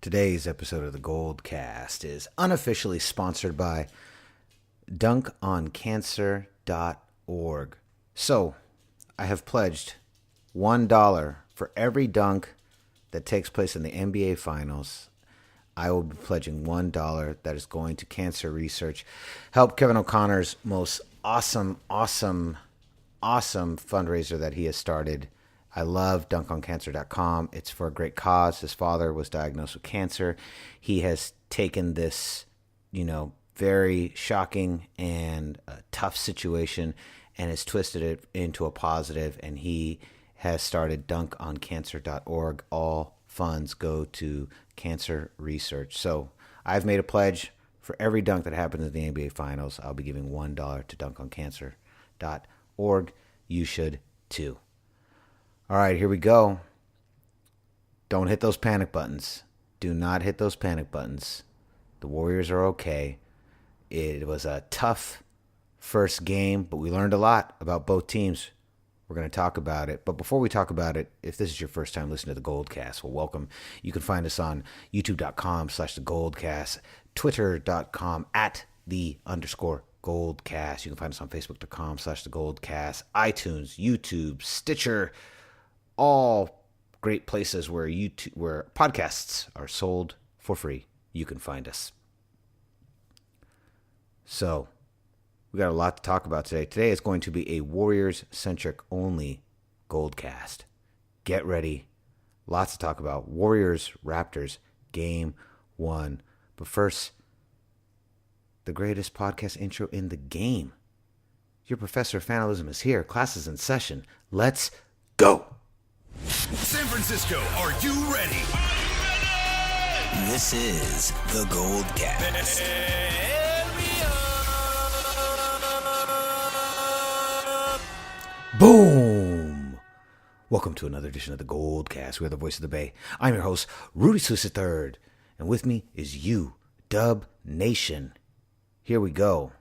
Today's episode of the GoldCast is unofficially sponsored by dunkoncancer.org. So, I have pledged $1 for every dunk that takes place in the NBA Finals. I will be pledging $1 that is going to cancer research. Help Kevin O'Connor's most awesome fundraiser that he has started. I love dunkoncancer.com. It's for a great cause. His father was diagnosed with cancer. He has taken this, very shocking and tough situation and has twisted it into a positive, and he has started dunkoncancer.org. All funds go to cancer research. So I've made a pledge for every dunk that happens in the NBA Finals. I'll be giving $1 to dunkoncancer.org. You should too. All right, here we go. Don't hit those panic buttons. Do not hit those panic buttons. The Warriors are okay. It was a tough first game, but we learned a lot about both teams. We're going to talk about it. But before we talk about it, if this is your first time listening to the GoldCast, well, welcome. You can find us on youtube.com/thegoldcast, twitter.com @_Goldcast. You can find us on facebook.com/thegoldcast, iTunes, YouTube, Stitcher, all great places where podcasts are sold for free. You can find us. So, we got a lot to talk about today. Today is going to be a Warriors-centric only GoldCast. Get ready. Lots to talk about. Warriors-Raptors Game One. But first, the greatest podcast intro in the game. Your professor of fanalism is here. Class is in session. Let's go. San Francisco, are you ready? This is the GoldCast. Boom! Welcome to another edition of the GoldCast. We're the voice of the Bay. I'm your host, Rudy Solis III, and with me is you, Dub Nation. Here we go.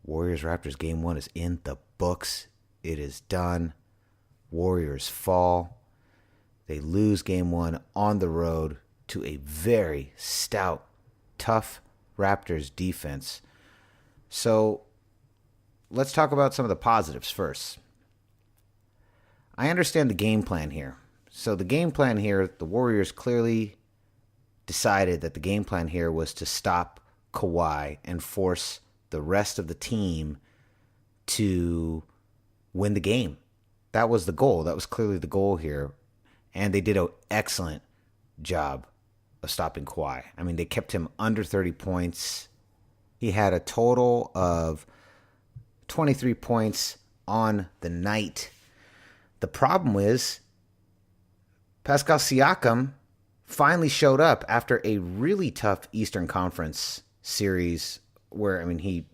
Warriors-Raptors Game 1 is in the books. It is done. Warriors fall. They lose Game 1 on the road to a very stout, tough Raptors defense. So let's talk about some of the positives first. I understand the game plan here. So the game plan here, the Warriors clearly decided that the game plan here was to stop Kawhi and force the rest of the team to win the game. That was the goal. That was clearly the goal here. And they did an excellent job of stopping Kawhi. I mean, they kept him under 30 points. He had a total of 23 points on the night. The problem is Pascal Siakam finally showed up after a really tough Eastern Conference series where, he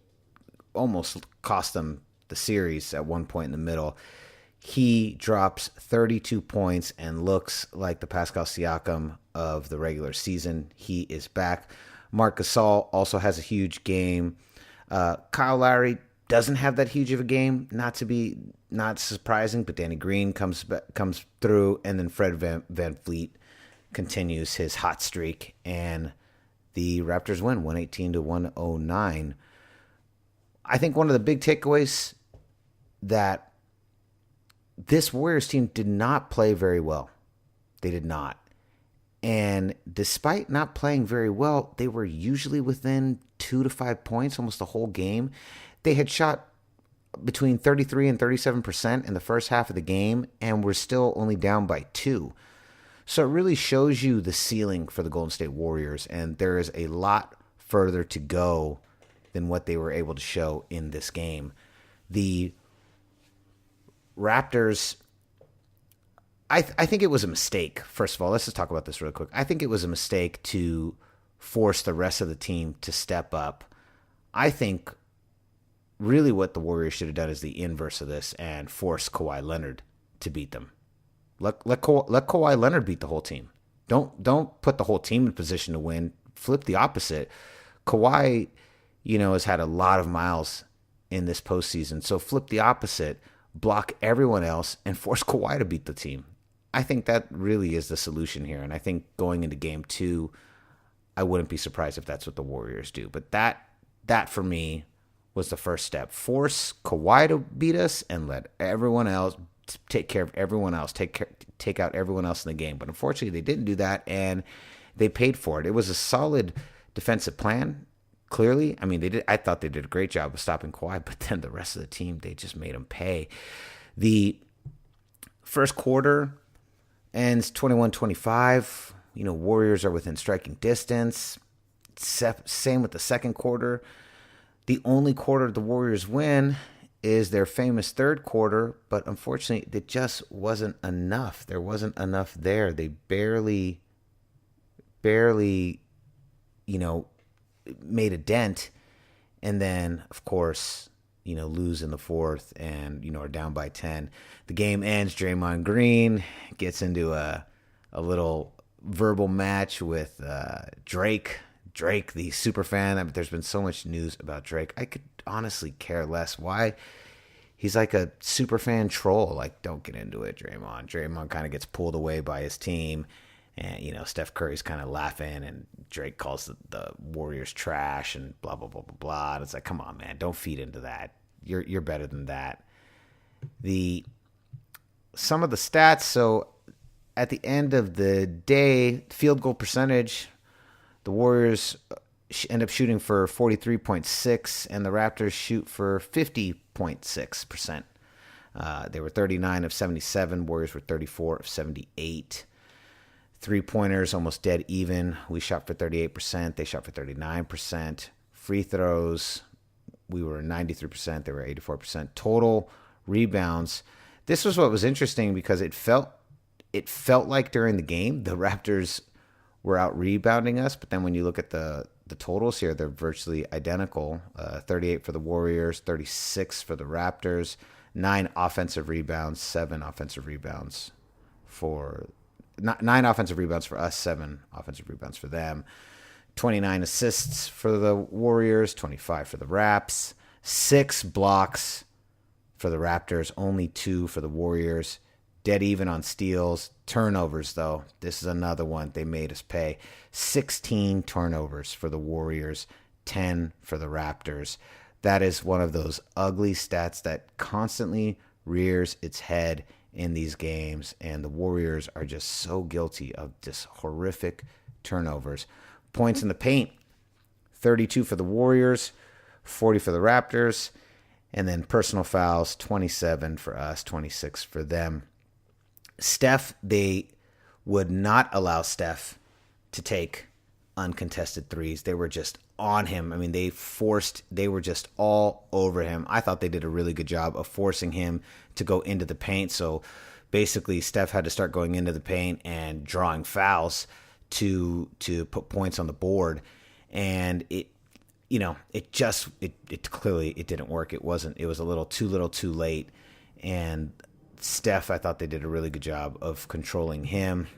almost cost them the series at one point in the middle. He drops 32 points and looks like the Pascal Siakam of the regular season. He is back. Marc Gasol also has a huge game. Kyle Lowry doesn't have that huge of a game. Not surprising, but Danny Green comes through, and then Fred VanVleet continues his hot streak, and the Raptors win 118-109. I think one of the big takeaways that this Warriors team did not play very well. They did not. And despite not playing very well, they were usually within 2 to 5 points almost the whole game. They had shot between 33 and 37% in the first half of the game and were still only down by 2. So it really shows you the ceiling for the Golden State Warriors, and there is a lot further to go than what they were able to show in this game. The Raptors, I think it was a mistake. First of all, let's just talk about this real quick. I think it was a mistake to force the rest of the team to step up. I think really what the Warriors should have done is the inverse of this and force Kawhi Leonard to beat them. Let Kawhi Leonard beat the whole team. Don't put the whole team in position to win. Flip the opposite. Kawhi, has had a lot of miles in this postseason. So flip the opposite. Block everyone else and force Kawhi to beat the team. I think that really is the solution here. And I think going into game 2, I wouldn't be surprised if that's what the Warriors do. But that for me was the first step. Force Kawhi to beat us and let everyone else take care of everyone else, take out everyone else in the game. But unfortunately, they didn't do that, and they paid for it. It was a solid defensive plan. Clearly, I mean, they did. I thought they did a great job of stopping Kawhi, but then the rest of the team, they just made them pay. The first quarter ends 21-25. Warriors are within striking distance. Same with the second quarter. The only quarter the Warriors win is their famous third quarter, but unfortunately, it just wasn't enough. There wasn't enough there. They barely, made a dent. And then, of course, lose in the fourth and, are down by 10. The game ends. Draymond Green gets into a little verbal match with Drake. Drake, the super fan. There's been so much news about Drake. I could honestly care less. Why? He's like a super fan troll. Like, don't get into it, Draymond. Draymond kind of gets pulled away by his team. And, Steph Curry's kind of laughing. And Drake calls the Warriors trash and blah, blah, blah, blah, blah. And it's like, come on, man. Don't feed into that. You're better than that. Some of the stats. So, at the end of the day, field goal percentage, the Warriors end up shooting for 43.6, and the Raptors shoot for 50.6%. They were 39 of 77. Warriors were 34 of 78. Three-pointers, almost dead even. We shot for 38%. They shot for 39%. Free throws, we were 93%. They were 84%. Total rebounds. This was what was interesting because it felt like during the game the Raptors were out rebounding us, but then when you look at the totals here, they're virtually identical. 38 for the Warriors, 36 for the Raptors, 9 offensive rebounds, 7 offensive rebounds for 9 offensive rebounds for us, 7 offensive rebounds for them. 29 assists for the Warriors, 25 for the Raps, 6 blocks for the Raptors, only 2 for the Warriors. Dead even on steals. Turnovers, though. This is another one they made us pay. 16 turnovers for the Warriors, 10 for the Raptors. That is one of those ugly stats that constantly rears its head in these games, and the Warriors are just so guilty of this horrific turnovers. Points in the paint, 32 for the Warriors, 40 for the Raptors, and then personal fouls, 27 for us, 26 for them. Steph, they would not allow Steph to take uncontested threes. They were just on him. I mean, they were just all over him. I thought they did a really good job of forcing him to go into the paint. So basically, Steph had to start going into the paint and drawing fouls to put points on the board. And it clearly didn't work. It was a little too late. And Steph, I thought they did a really good job of controlling him.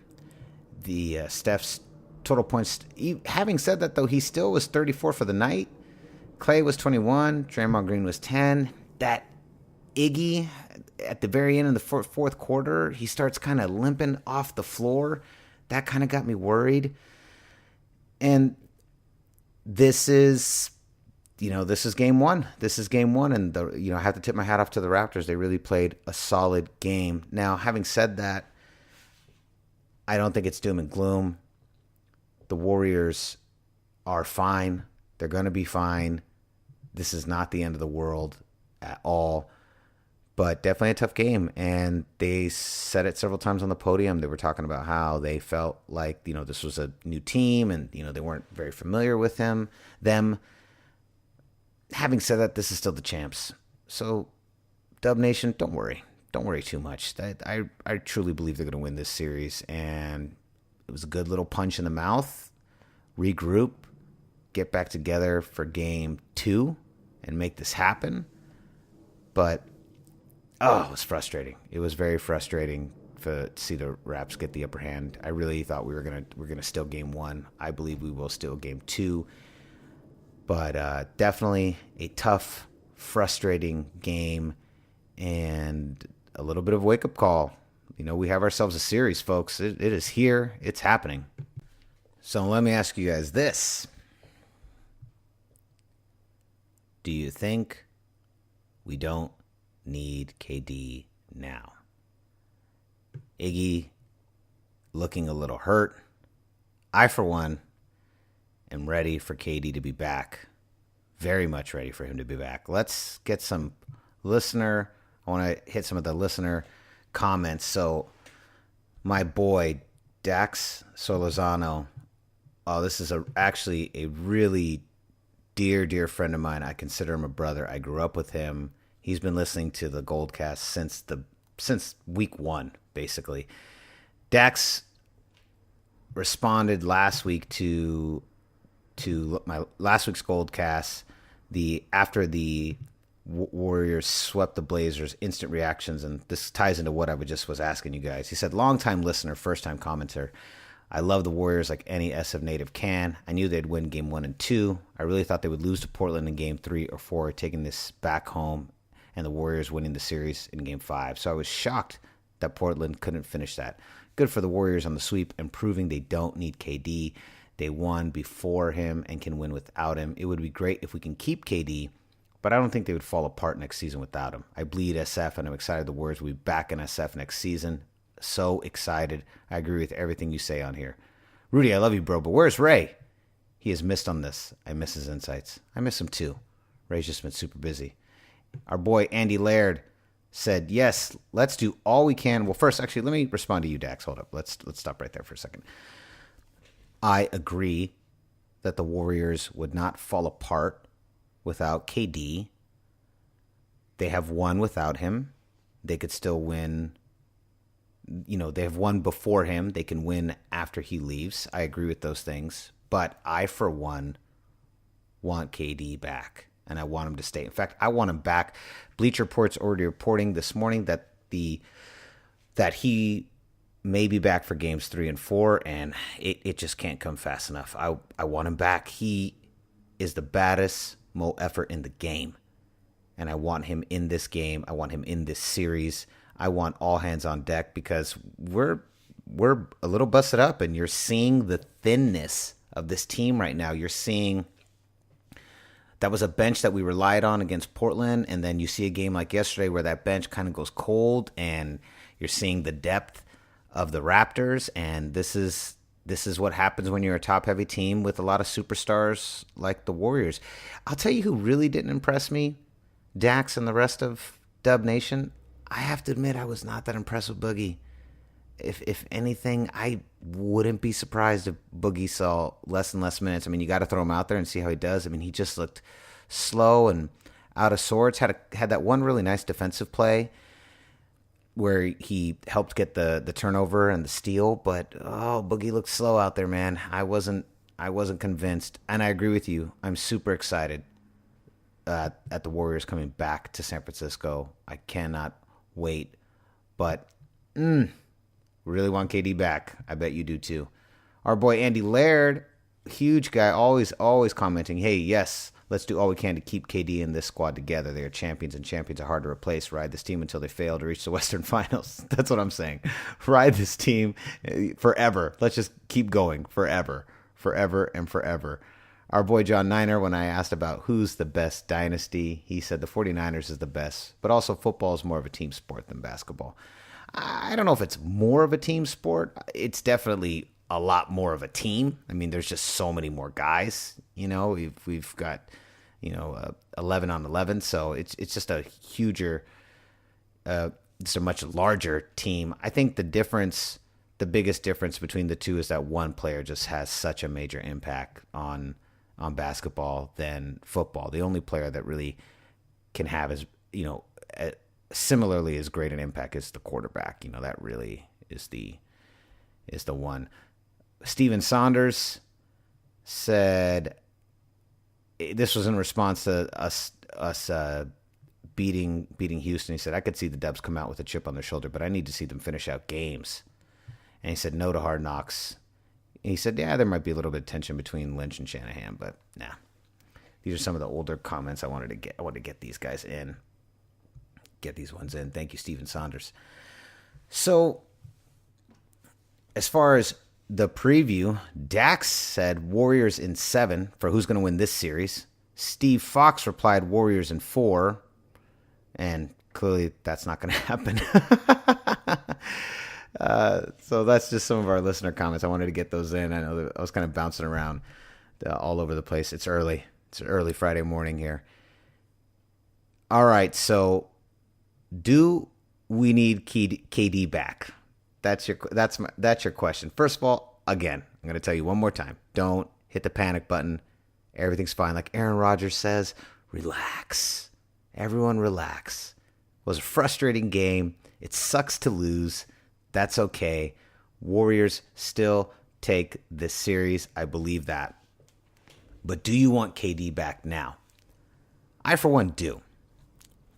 The Steph's total points. Having said that, though, he still was 34 for the night. Clay was 21. Draymond Green was 10. That Iggy, at the very end of the fourth quarter, he starts kind of limping off the floor. That kind of got me worried. And this is game one. This is game one, and I have to tip my hat off to the Raptors. They really played a solid game. Now, having said that, I don't think it's doom and gloom. The Warriors are fine. They're going to be fine. This is not the end of the world at all, but definitely a tough game. And they said it several times on the podium. They were talking about how they felt like, this was a new team and, they weren't very familiar with them. Having said that, this is still the champs. So, Dub Nation, don't worry. Don't worry too much. I truly believe they're going to win this series. And it was a good little punch in the mouth. Regroup. Get back together for game 2 and make this happen. But, it was frustrating. It was very frustrating to see the Raps get the upper hand. I really thought we were gonna steal game 1. I believe we will steal game 2. But definitely a tough, frustrating game and a little bit of a wake-up call. we have ourselves a series, folks. It is here. It's happening. So let me ask you guys this. Do you think we don't need KD now? Iggy looking a little hurt. I, for one, am ready for KD to be back. Very much ready for him to be back. Let's get some listener. I want to hit some of the listener comments. So my boy, Dax Solozano. Oh, this is actually a really dear friend of mine. I consider him a brother. I grew up with him. He's been listening to the GoldCast since week 1, basically. Dax responded last week to my last week's GoldCast. After the Warriors swept the Blazers, instant reactions, and this ties into what I just was asking you guys. He said, "Long-time listener, first-time commenter. I love the Warriors like any SF native can. I knew they'd win Game 1 and 2. I really thought they would lose to Portland in Game 3 or 4, taking this back home, and the Warriors winning the series in Game 5. So I was shocked that Portland couldn't finish that. Good for the Warriors on the sweep and proving they don't need KD. They won before him and can win without him. It would be great if we can keep KD, but I don't think they would fall apart next season without him. I bleed SF, and I'm excited the Warriors will be back in SF next season. So excited. I agree with everything you say on here. Rudy, I love you, bro, but where's Ray? He has missed on this. I miss his insights. I miss him too. Ray's just been super busy. Our boy Andy Laird said, yes, let's do all we can. Well, first, actually, let me respond to you, Dax. Hold up. Let's stop right there for a second. I agree that the Warriors would not fall apart without KD. They have won without him. They could still win. They have won before him. They can win after he leaves. I agree with those things. But I, for one, want KD back, and I want him to stay. In fact, I want him back. Bleacher Report's already reporting this morning that he may be back for Games 3 and 4, and it just can't come fast enough. I want him back. He is the baddest mo effort in the game, and I want him in this game. I want him in this series. I want all hands on deck because we're a little busted up, and you're seeing the thinness of this team right now. You're seeing that was a bench that we relied on against Portland, and then you see a game like yesterday where that bench kind of goes cold, and you're seeing the depth of the Raptors, and this is what happens when you're a top-heavy team with a lot of superstars like the Warriors. I'll tell you who really didn't impress me, Dax and the rest of Dub Nation. I have to admit I was not that impressed with Boogie. If anything, I wouldn't be surprised if Boogie saw less and less minutes. I mean, you got to throw him out there and see how he does. I mean, he just looked slow and out of sorts. Had that one really nice defensive play where he helped get the turnover and the steal, but Boogie looked slow out there, man. I wasn't convinced, and I agree with you. I'm super excited at the Warriors coming back to San Francisco. I cannot wait, but really want KD back. I bet you do too. Our boy Andy Laird, huge guy, always commenting, hey, yes, let's do all we can to keep KD and this squad together. They are champions, and champions are hard to replace. Ride this team until they fail to reach the Western Finals. That's what I'm saying. Ride this team forever. Let's just keep going forever and forever. Our boy John Niner, when I asked about who's the best dynasty, he said the 49ers is the best, but also football is more of a team sport than basketball. I don't know if it's more of a team sport. It's definitely a lot more of a team. I mean, there's just so many more guys. We've got 11 on 11, so it's just a huger, it's a much larger team. I think the biggest difference between the two is that one player just has such a major impact on basketball than football. The only player that really can have similarly as great an impact is the quarterback. That really is the one. Steven Saunders said, this was in response to us beating Houston. He said, I could see the Dubs come out with a chip on their shoulder, but I need to see them finish out games. And he said, no to Hard Knocks. And he said, yeah, there might be a little bit of tension between Lynch and Shanahan, but nah. These are some of the older comments I wanted to get these guys in. Get these ones in. Thank you, Steven Saunders. So As far as the preview, Dax said Warriors in 7 for who's going to win this series. Steve Fox replied Warriors in 4. And clearly that's not going to happen. So that's just some of our listener comments. I wanted to get those in. I know that I was kind of bouncing around all over the place. It's early. It's an early Friday morning here. All right, so do we need KD back? That's your question. First of all, again, I'm going to tell you one more time. Don't hit the panic button. Everything's fine. Like Aaron Rodgers says, relax. Everyone relax. It was a frustrating game. It sucks to lose. That's okay. Warriors still take this series. I believe that. But do you want KD back now? I, for one, do.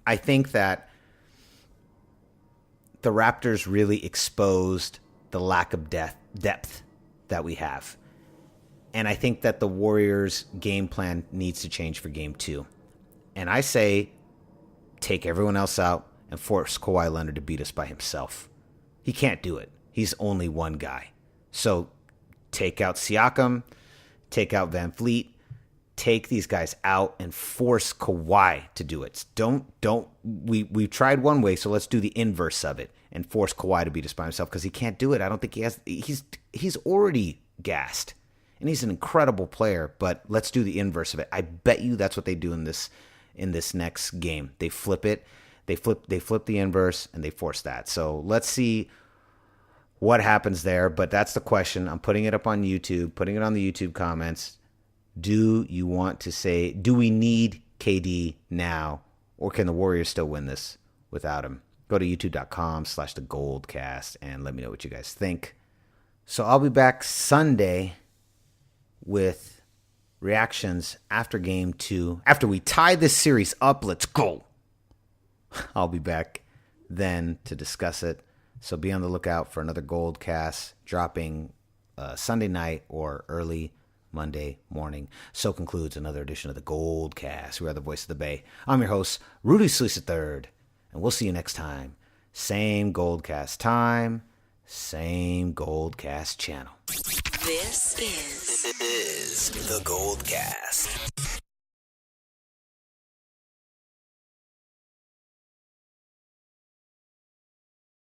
I think that the Raptors really exposed the lack of depth that we have. And I think that the Warriors' game plan needs to change for Game 2. And I say take everyone else out and force Kawhi Leonard to beat us by himself. He can't do it. He's only one guy. So take out Siakam, take out Van Fleet, take these guys out and force Kawhi to do it. We've tried one way, so let's do the inverse of it and force Kawhi to beat us by himself because he can't do it. I don't think he has. He's already gassed, and he's an incredible player. But let's do the inverse of it. I bet you that's what they do in this next game. They flip it. They flip the inverse and they force that. So let's see what happens there. But that's the question. I'm putting it up on YouTube, putting it on the YouTube comments. Do you want to say, do we need KD now, or can the Warriors still win this without him? Go to youtube.com/theGoldCast and let me know what you guys think. So I'll be back Sunday with reactions after Game 2. After we tie this series up, let's go. I'll be back then to discuss it. So be on the lookout for another GoldCast dropping Sunday night or early Monday morning. So concludes another edition of the GoldCast. We are the voice of the Bay. I'm your host, Rudy Solis III, and we'll see you next time. Same GoldCast time, same GoldCast channel. This is The GoldCast.